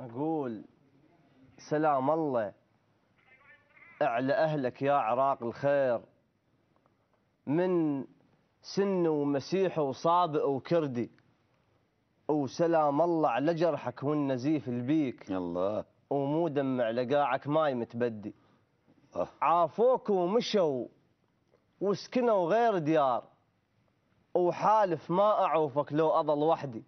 أقول سلام الله على أهلك يا عراق الخير، من سن ومسيح وصابئ وكردي، وسلام الله على جرحك والنزيف البيك، الله ومو دمع لقاعك ماي متبدي. عافوك ومشوا وسكنوا غير ديار، وحالف ما أعوفك لو أظل وحدي.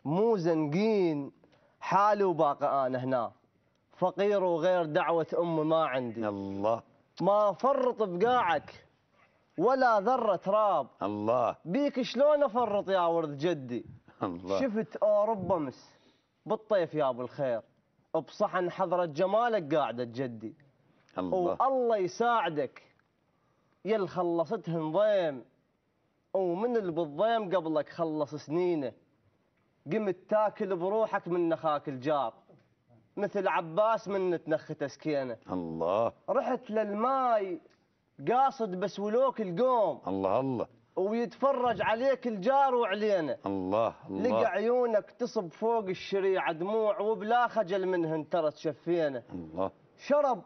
مو زنقين حالي وباقي أنا هنا، فقير وغير دعوة أمي ما عندي. الله ما فرط بقاعك ولا ذرة تراب، الله بيك شلون أفرط يا ولد جدي. الله شفت أوروبا أمس بالطيف يا أبو الخير، بصحن حضرة جمالك قاعدة جدي. الله والله يساعدك يل خلصتهن ضيم، ومن اللي بالضيم قبلك خلص سنينه. قمت تاكل بروحك من نخاك الجار، مثل عباس من تنخته سكينه. الله رحت للماي قاصد بس ولوك القوم، الله الله ويتفرج عليك الجار وعلينا. الله الله لقى عيونك تصب فوق الشريعة دموع، وبلا خجل منهن ترى تشفينا. الله شرب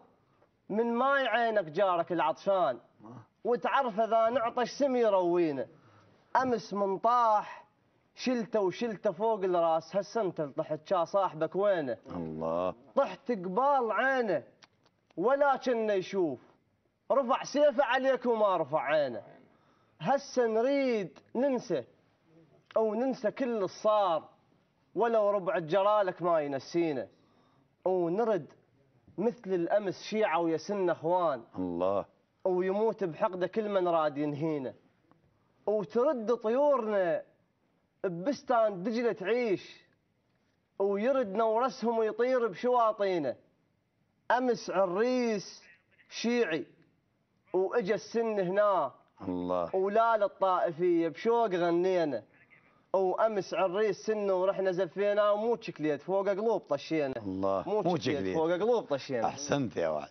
من ماي عينك جارك العطشان، وتعرف اذا نعطش سم يروينا. امس من طاح شلته فوق الراس، هسه انت طحت شا صاحبك وينه. الله طحت قبال عينه ولا كنه يشوف، رفع سيفه عليك وما رفع عينه. هسه نريد ننسى او ننسى كل اللي صار، ولو ربع جرالك ما ينسينا. ونرد مثل الامس شيعه ويسن اخوان، الله ويموت بحقده كل من راد ينهينا. وترد طيورنا ببستان دجله تعيش، ويرد نورسهم ويطير بشواطينا. امس عريس شيعي واجا السن هنا، الله ولال الطائفيه بشوق غنينا. وامس عريس سنه ورحنا زفينا، ومو تشكليت فوق قلوب طشينا. الله مو تشكليت فوق قلوب طشينا. احسنت يا وعد.